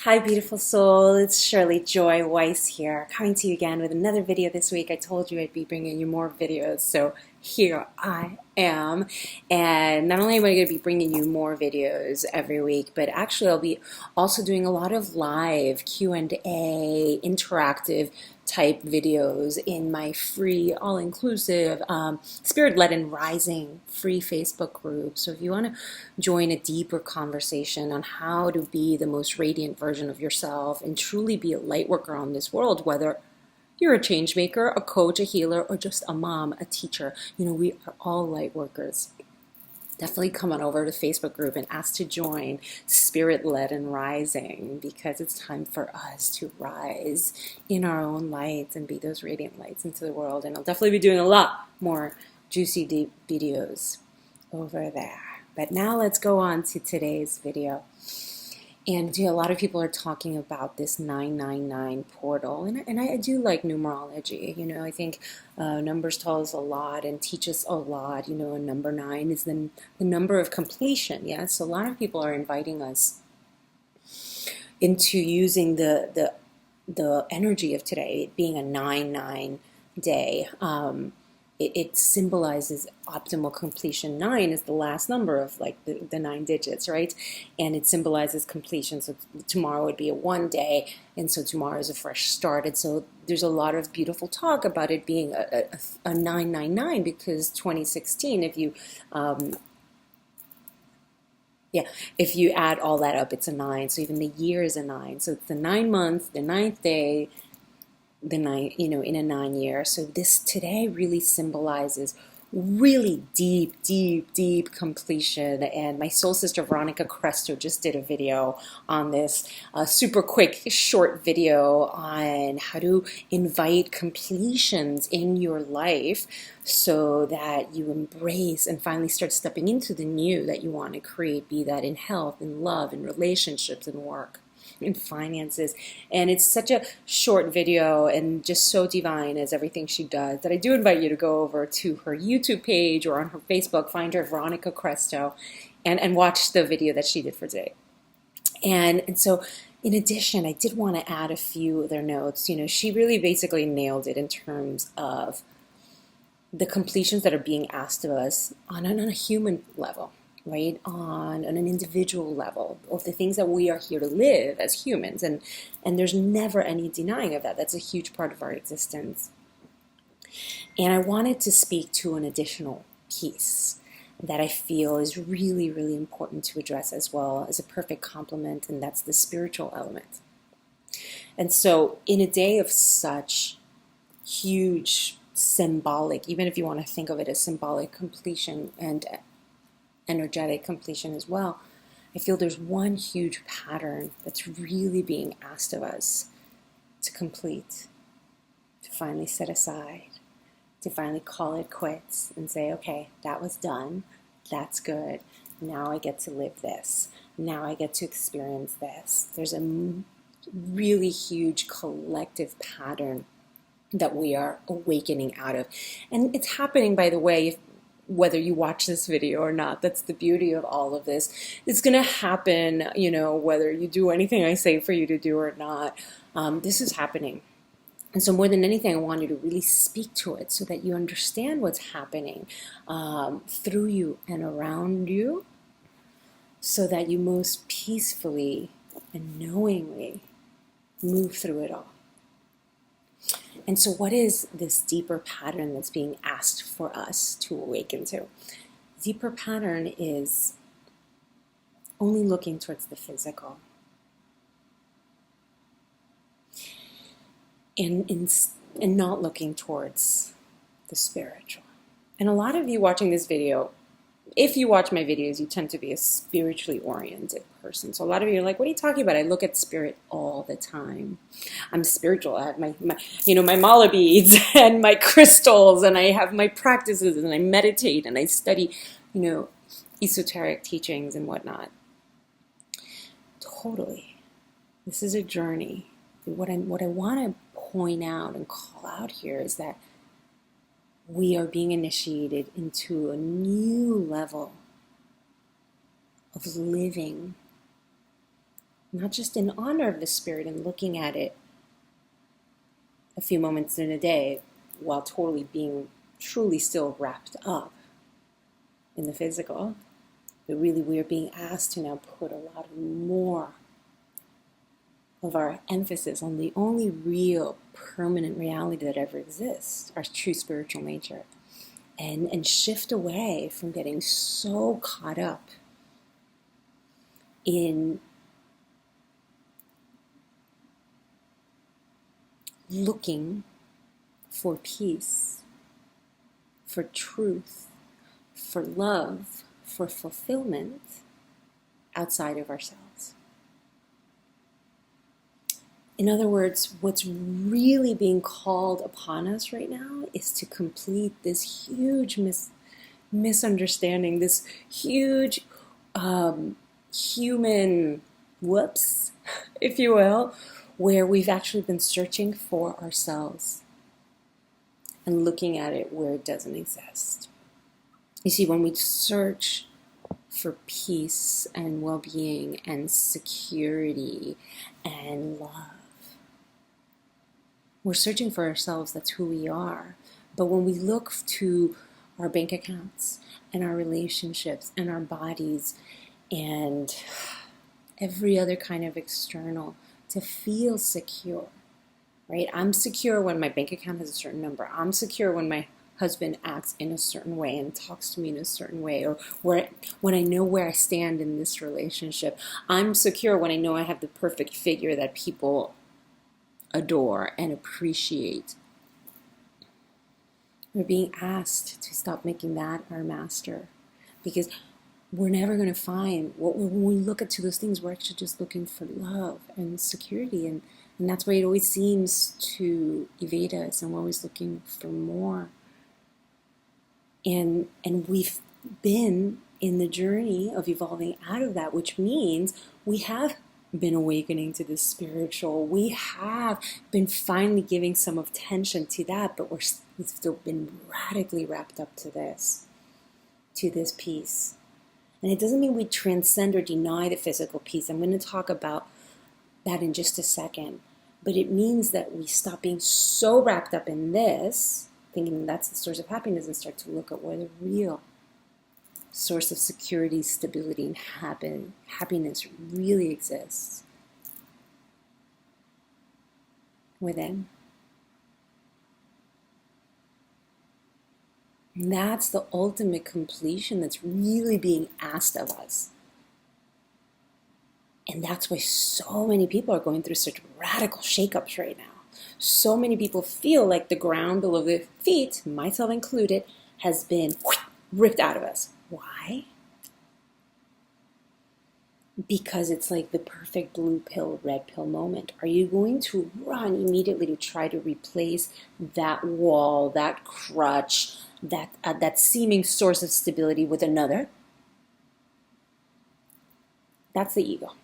Hi, beautiful soul. It's Shirly Joy Weiss here, coming to you again with another video this week. I told you I'd be bringing you more videos, so here I am. And not only am I going to be bringing you more videos every week, but actually I'll be also doing a lot of live Q&A, interactive type videos in my free, all-inclusive, Spirit-Led and Rising free Facebook group. So if you want to join a deeper conversation on how to be the most radiant version of yourself and truly be a light worker on this world, whether you're a change maker, a coach, a healer, or just a mom, a teacher, we are all light workers. Definitely come on over to the Facebook group and ask to join Spirit-Led and Rising, because it's time for us to rise in our own lights and be those radiant lights into the world. And I'll definitely be doing a lot more juicy, deep videos over there. But now let's go on to today's video. And a lot of people are talking about this 999 portal. And I do like numerology. I think numbers tell us a lot and teach us a lot. And number 9 is the number of completion. Yes, so a lot of people are inviting us into using the energy of today, it being a 9-9 day. It symbolizes optimal completion. 9 is the last number of like the 9 digits, right? And it symbolizes completion. So tomorrow would be a 1 day, and so tomorrow is a fresh start. And so there's a lot of beautiful talk about it being a 999, because 2016, if you add all that up, it's a 9. So even the year is a 9. So it's the 9 months, the 9th day, the 9, in a 9 year. So this today really symbolizes really deep completion. And my soul sister Veronica Cresto just did a video on this, super quick, short video on how to invite completions in your life so that you embrace and finally start stepping into the new that you want to create, be that in health, in love, in relationships, in work, in finances. And it's such a short video and just so divine as everything she does that I do invite you to go over to her YouTube page or on her Facebook, find her Veronica Cresto, and watch the video that she did for today. And so in addition, I did want to add a few other notes. She really basically nailed it in terms of the completions that are being asked of us on a human level, right, on an individual level, of the things that we are here to live as humans. And there's never any denying of that. That's a huge part of our existence. And I wanted to speak to an additional piece that I feel is really, really important to address as well as a perfect complement, and that's the spiritual element. And so in a day of such huge symbolic, even if you want to think of it as symbolic completion and energetic completion as well, I feel there's one huge pattern that's really being asked of us to complete, to finally set aside, to finally call it quits and say, okay, that was done, that's good, now I get to live this, now I get to experience this. There's a really huge collective pattern that we are awakening out of. And it's happening, by the way, whether you watch this video or not. That's the beauty of all of this. It's going to happen, whether you do anything I say for you to do or not. This is happening. And so more than anything, I want you to really speak to it so that you understand what's happening through you and around you, so that you most peacefully and knowingly move through it all. And so what is this deeper pattern that's being asked for us to awaken to? Deeper pattern is only looking towards the physical. And not looking towards the spiritual. And a lot of you watching this video, if you watch my videos, you tend to be a spiritually oriented person. So a lot of you are like, what are you talking about? I look at spirit all the time. I'm spiritual. I have my mala beads and my crystals, and I have my practices, and I meditate, and I study, esoteric teachings and whatnot. Totally. This is a journey. What I want to point out and call out here is that we are being initiated into a new level of living not just in honor of the spirit and looking at it a few moments in a day while totally being truly still wrapped up in the physical, but really we're being asked to now put a lot more of our emphasis on the only real permanent reality that ever exists, our true spiritual nature, and shift away from getting so caught up in looking for peace, for truth, for love, for fulfillment outside of ourselves. In other words, what's really being called upon us right now is to complete this huge misunderstanding, this huge human whoops, if you will, where we've actually been searching for ourselves and looking at it where it doesn't exist. You see, when we search for peace and well-being and security and love, we're searching for ourselves. That's who we are. But when we look to our bank accounts and our relationships and our bodies and every other kind of external to feel secure, right? I'm secure when my bank account has a certain number. I'm secure when my husband acts in a certain way and talks to me in a certain way, or when I know where I stand in this relationship. I'm secure when I know I have the perfect figure that people adore and appreciate. We're being asked to stop making that our master, because we're never going to find when we look at those things, we're actually just looking for love and security, and that's why it always seems to evade us, and we're always looking for more. And we've been in the journey of evolving out of that, which means we have been awakening to the spiritual. We have been finally giving some attention to that, but we've still been radically wrapped up to this piece. And it doesn't mean we transcend or deny the physical piece. I'm going to talk about that in just a second. But it means that we stop being so wrapped up in this, thinking that's the source of happiness, and start to look at where the real source of security, stability, and happiness really exists within. And that's the ultimate completion that's really being asked of us. And that's why so many people are going through such radical shakeups right now. So many people feel like the ground below their feet, myself included, has been ripped out of us. Why? Because it's like the perfect blue pill, red pill moment. Are you going to run immediately to try to replace that wall, that crutch, that seeming source of stability with another? That's the ego,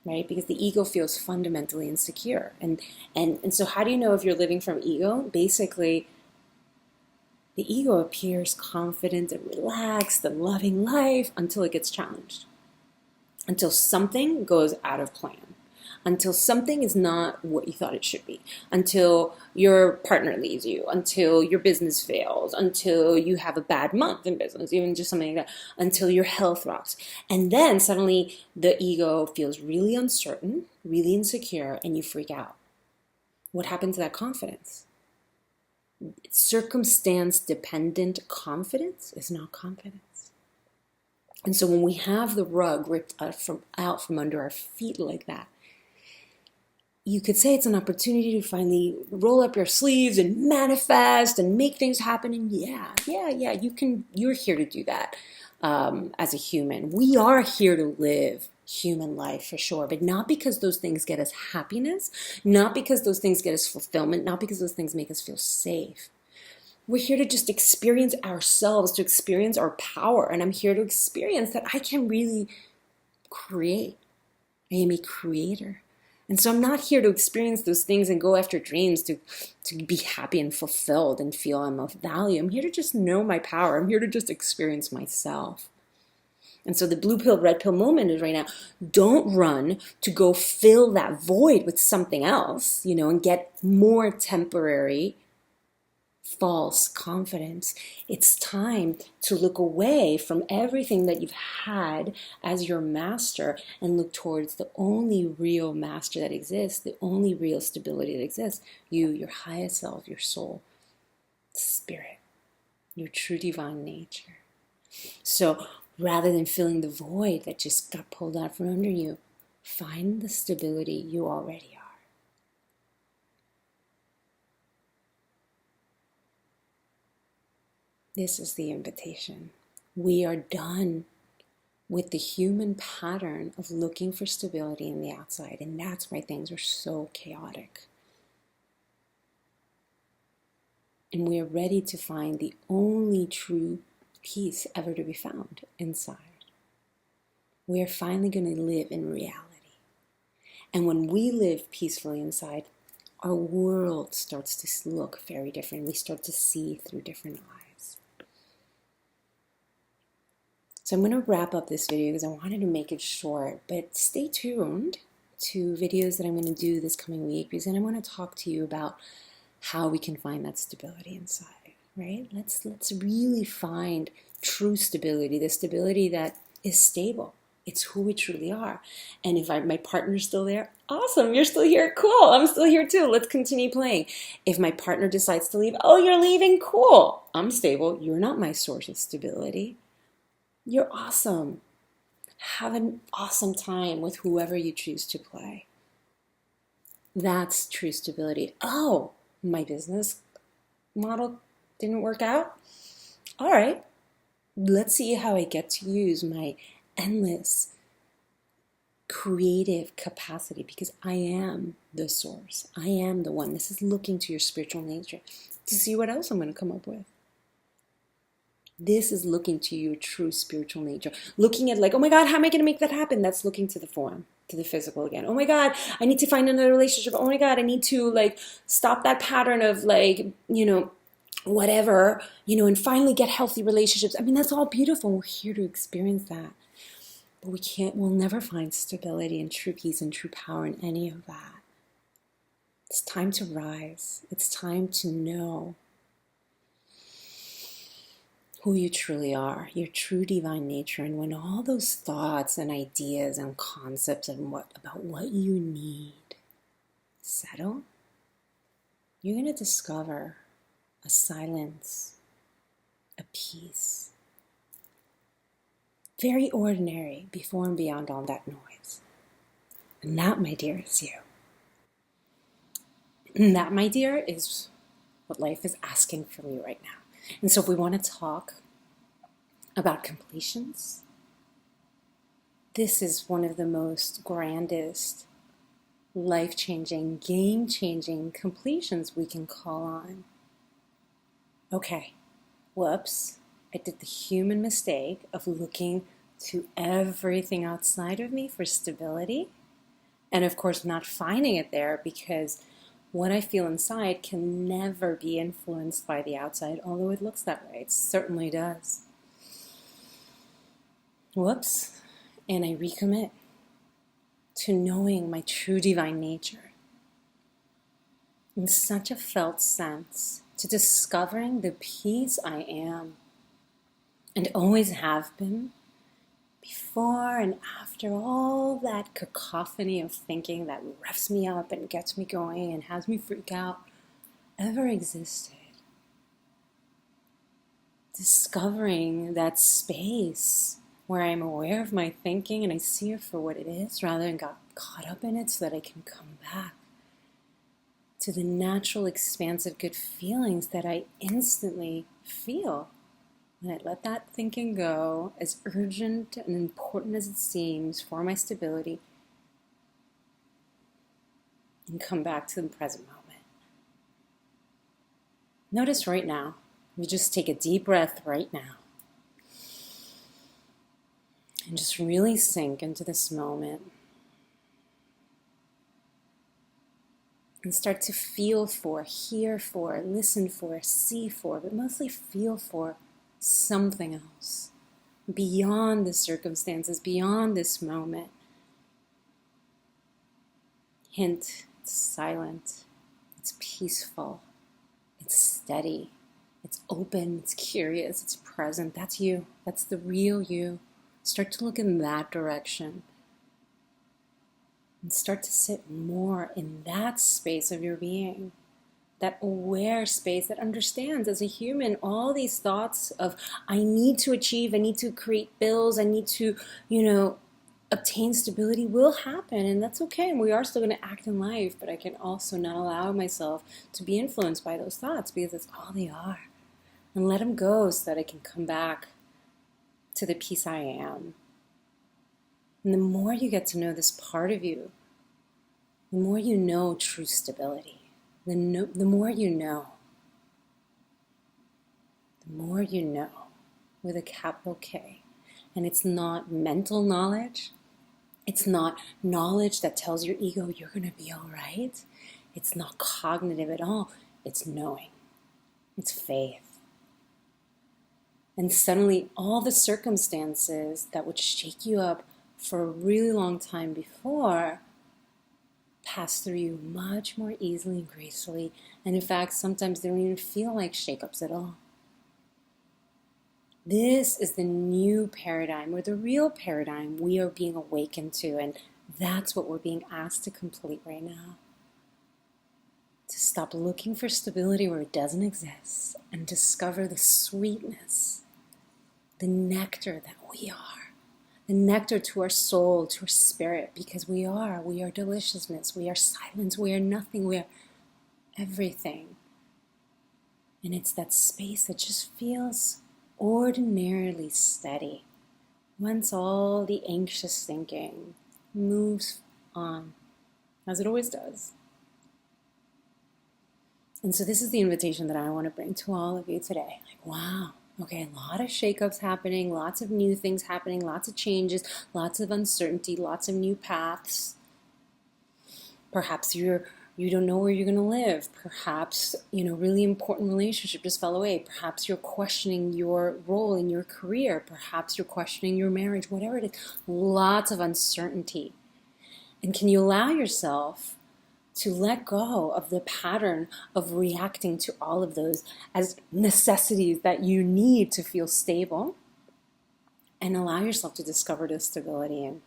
right? Because the ego feels fundamentally insecure. And so how do you know if you're living from ego? Basically, the ego appears confident and relaxed and loving life until it gets challenged. Until something goes out of plan. Until something is not what you thought it should be. Until your partner leaves you. Until your business fails. Until you have a bad month in business. Even just something like that. Until your health rocks. And then suddenly the ego feels really uncertain, really insecure, and you freak out. What happened to that confidence? Circumstance-dependent confidence is not confidence. And so when we have the rug ripped out from under our feet like that, you could say it's an opportunity to finally roll up your sleeves and manifest and make things happen. And you're here to do that as a human. We are here to live human life for sure, but not because those things get us happiness, not because those things get us fulfillment, not because those things make us feel safe. We're here to just experience ourselves, to experience our power. And I'm here to experience that I can really create. I am a creator. And so I'm not here to experience those things and go after dreams to be happy and fulfilled and feel I'm of value. I'm here to just know my power. I'm here to just experience myself. And so the blue pill, red pill moment is right now. Don't run to go fill that void with something else, and get more temporary false confidence. It's time to look away from everything that you've had as your master and look towards the only real master that exists, the only real stability that exists. You, your highest self, your soul, spirit, your true divine nature. So rather than filling the void that just got pulled out from under you, find the stability you already are. This is the invitation. We are done with the human pattern of looking for stability in the outside, and that's why things are so chaotic. And we are ready to find the only true peace ever to be found inside. We are finally going to live in reality. And when we live peacefully inside, our world starts to look very different. We start to see through different eyes. So I'm going to wrap up this video because I wanted to make it short, but stay tuned to videos that I'm going to do this coming week, because then I want to talk to you about how we can find that stability inside, right? Let's really find true stability, the stability that is stable. It's who we truly are. And if my partner's still there, awesome, you're still here, cool, I'm still here too, let's continue playing. If my partner decides to leave, oh, you're leaving, cool, I'm stable, you're not my source of stability. You're awesome. Have an awesome time with whoever you choose to play. That's true stability. Oh, my business model didn't work out? All right, let's see how I get to use my endless creative capacity, because I am the source. I am the one. This is looking to your spiritual nature to see what else I'm going to come up with. This is looking to your true spiritual nature. Looking at like, oh my God, how am I going to make that happen? That's looking to the form, to the physical again. Oh my God, I need to find another relationship. Oh my God, I need to like stop that pattern of like, whatever, and finally get healthy relationships. I mean, that's all beautiful. We're here to experience that. But we'll never find stability and true peace and true power in any of that. It's time to rise. It's time to know who you truly are, your true divine nature. And when all those thoughts and ideas and concepts about what you need settle, you're going to discover a silence, a peace, very ordinary before and beyond all that noise. And that, my dear, is you. And that, my dear, is what life is asking from you right now. And so if we want to talk about completions, this is one of the most grandest, life-changing, game-changing completions we can call on. Okay, whoops, I did the human mistake of looking to everything outside of me for stability, and of course not finding it there, because what I feel inside can never be influenced by the outside, although it looks that way. It certainly does. Whoops. And I recommit to knowing my true divine nature in such a felt sense, to discovering the peace I am and always have been, before and after all that cacophony of thinking that revs me up and gets me going and has me freak out ever existed. Discovering that space where I'm aware of my thinking and I see it for what it is, rather than got caught up in it, so that I can come back to the natural, expansive, good feelings that I instantly feel. And I let that thinking go, as urgent and important as it seems for my stability, and come back to the present moment. Notice right now, you just take a deep breath right now. And just really sink into this moment. And start to feel for, hear for, listen for, see for, but mostly feel for something else. beyond the circumstances, beyond this moment. Hint, it's silent, it's peaceful, it's steady, it's open, it's curious, it's present. That's you. That's the real you. Start to look in that direction. And start to sit more in that space of your being. That aware space that understands as a human all these thoughts of, I need to achieve, I need to create bills, I need to, obtain stability will happen, and that's okay. And we are still going to act in life, but I can also not allow myself to be influenced by those thoughts because that's all they are. And let them go so that I can come back to the peace I am. And the more you get to know this part of you, the more you know true stability. The more you know. The more you know, with a capital K. And it's not mental knowledge. It's not knowledge that tells your ego you're going to be all right. It's not cognitive at all. It's knowing. It's faith. And suddenly all the circumstances that would shake you up for a really long time before pass through you much more easily and gracefully. And in fact, sometimes they don't even feel like shakeups at all. This is the new paradigm, or the real paradigm we are being awakened to, and that's what we're being asked to complete right now. To stop looking for stability where it doesn't exist and discover the sweetness, the nectar that we are, the nectar to our soul, to our spirit, because we are deliciousness, we are silence, we are nothing, we are everything. And it's that space that just feels ordinarily steady once all the anxious thinking moves on, as it always does. And so this is the invitation that I want to bring to all of you today. Like, wow, okay, a lot of shakeups happening, lots of new things happening, lots of changes, lots of uncertainty, lots of new paths. Perhaps you don't know where you're going to live. Perhaps, really important relationship just fell away. Perhaps you're questioning your role in your career. Perhaps you're questioning your marriage, whatever it is. Lots of uncertainty. And can you allow yourself to let go of the pattern of reacting to all of those as necessities that you need to feel stable, and allow yourself to discover the stability in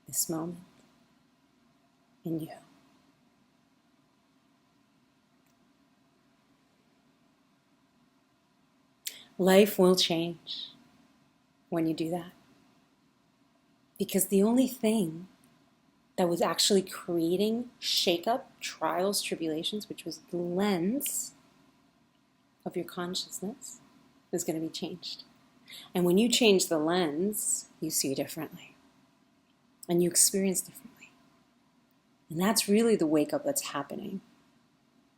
this moment? In you. Life will change when you do that. Because the only thing that was actually creating shakeup, trials, tribulations, which was the lens of your consciousness, is going to be changed. And when you change the lens, you see differently. And you experience differently. And that's really the wake-up that's happening.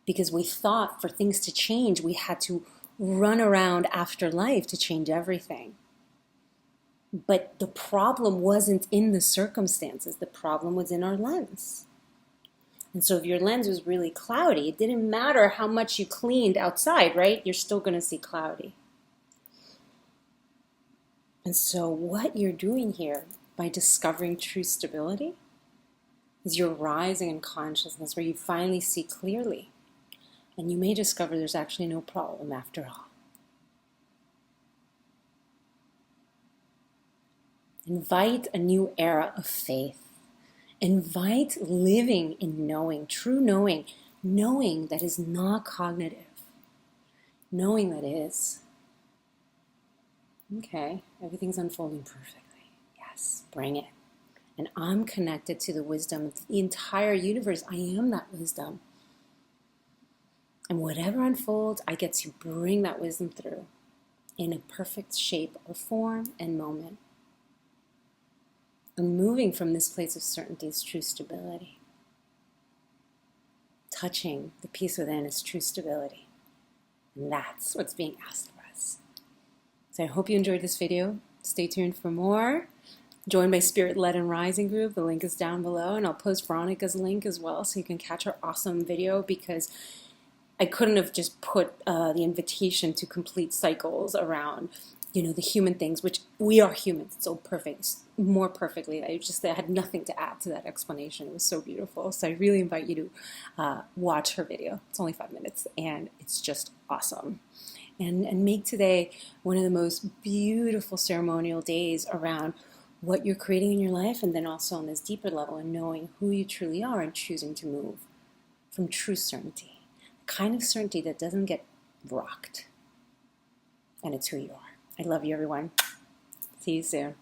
Because we thought for things to change, we had to run around after life to change everything. But the problem wasn't in the circumstances. The problem was in our lens. And so if your lens was really cloudy, it didn't matter how much you cleaned outside, right? You're still going to see cloudy. And so what you're doing here by discovering true stability is you're rising in consciousness where you finally see clearly. And you may discover there's actually no problem after all. Invite a new era of faith. Invite living in knowing, true knowing, knowing that is not cognitive, knowing that is, okay, everything's unfolding perfectly. Yes, bring it. And I'm connected to the wisdom of the entire universe. I am that wisdom. And whatever unfolds, I get to bring that wisdom through in a perfect shape or form and moment. And moving from this place of certainty is true stability. Touching the peace within is true stability. And that's what's being asked of us. So I hope you enjoyed this video. Stay tuned for more. Join my Spirit-Led and Rising group. The link is down below, and I'll post Veronica's link as well so you can catch her awesome video, because I couldn't have just put the invitation to complete cycles around, the human things, which we are humans, so perfect, more perfectly. I had nothing to add to that explanation. It was so beautiful. So I really invite you to watch her video. It's only 5 minutes, and it's just awesome. And make today one of the most beautiful ceremonial days around what you're creating in your life, and then also on this deeper level, and knowing who you truly are and choosing to move from true certainty, the kind of certainty that doesn't get rocked. And it's who you are. I love you, everyone. See you soon.